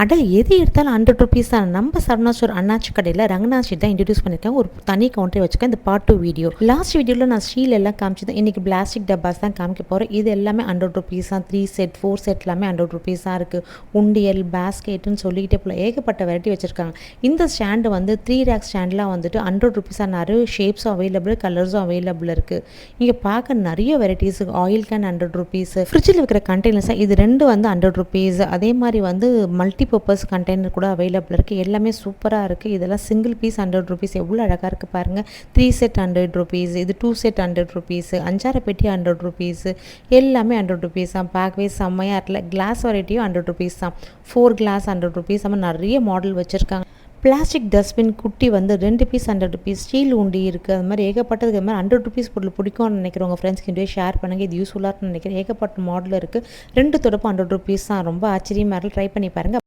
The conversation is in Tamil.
அட எது எடுத்தாலும் 100 ருபீஸ் தான். நம்ம சரவணா ஸ்டோர் அண்ணாச்சி கடையில் ரங்கநாத் ஸ்ட்ரீட் தான் இன்ட்ரடியூஸ் பண்ணியிருக்காங்க. ஒரு தனி கவுண்டரை வச்சுருக்கேன். இந்த பார்ட் 2 வீடியோ. லாஸ்ட் வீடியோவில் நான் ஸ்டீல் எல்லாம் காமிச்சிருந்தேன். இன்றைக்கி பிளாஸ்டிக் டப்பாஸ் தான் காமிக்க போகிறேன். இது எல்லாமே 100 ருபீஸ் தான். 3 செட் 4 செட் எல்லாமே 100 ருபீஸ் தான் இருக்குது. உண்டியல் பேஸ்கெட்டுன்னு சொல்லிக்கிட்டே போல ஏகப்பட்ட வெரைட்டி வச்சுருக்காங்க. இந்த ஸ்டாண்டு வந்து 3 ரேக் ஸ்டாண்ட்லாம் வந்துட்டு 100 ருபீஸாக நிறைய ஷேப்ஸும் அவைலபிள், கலர்ஸும் அவைலபிள் இருக்குது. இங்கே பார்க்க நிறைய வெரைட்டிஸ். ஆயில் கேன் 100 ருபீஸ், ஃப்ரிட்ஜில் வைக்கிற கண்டெய்னர்ஸ் இது 2 வந்து 100 ருபீஸ். அதே மாதிரி வந்து மல்டி பர்பஸ் கண்டெய்னர் கூட அவைலபிள் இருக்குது. எல்லாமே சூப்பராக இருக்குது. இதெல்லாம் சிங்கிள் பீஸ் 100 ருபீஸ். எவ்வளோ அழகாக இருக்குது பாருங்கள். 3 செட் 100 ருபீஸ், இது 2 செட் 100 ருபீஸ், 5 பெட்டி 100 ருபீஸ், எல்லாமே 100 ருபீஸ் தான். பார்க்கவே செம்மையாக இருக்கல. கிளாஸ் வெரைட்டியும் 100 ருபீஸ் தான். 4 கிளாஸ் 100 ருபீஸ். நம்ம நிறைய மாடல் வச்சுருக்காங்க. பிளாஸ்டிக் டஸ்ட்பின் குட்டி வந்து 2 பீஸ் 100 ருபீஸ். ஸ்டீல் உண்டி இருக்குது. அது மாதிரி ஏகப்பட்டதுக்கு அது மாதிரி 100 ருபீஸ் பொருள் பிடிக்கும்னு நினைக்கிறேன். உங்கள் ஃப்ரெண்ட்ஸ்க்கு இன்றைய ஷேர் பண்ணுங்கள். இது யூஸ்ஃபுல்லாக இருக்குன்னு நினைக்கிறேன். ஏகப்பட்ட மாடல் இருக்குது. 2 தொடப்பும் 100 ருபீஸ் தான். ரொம்ப ஆச்சரியமாக இருக்குது. ட்ரை பண்ணி பாருங்கள்.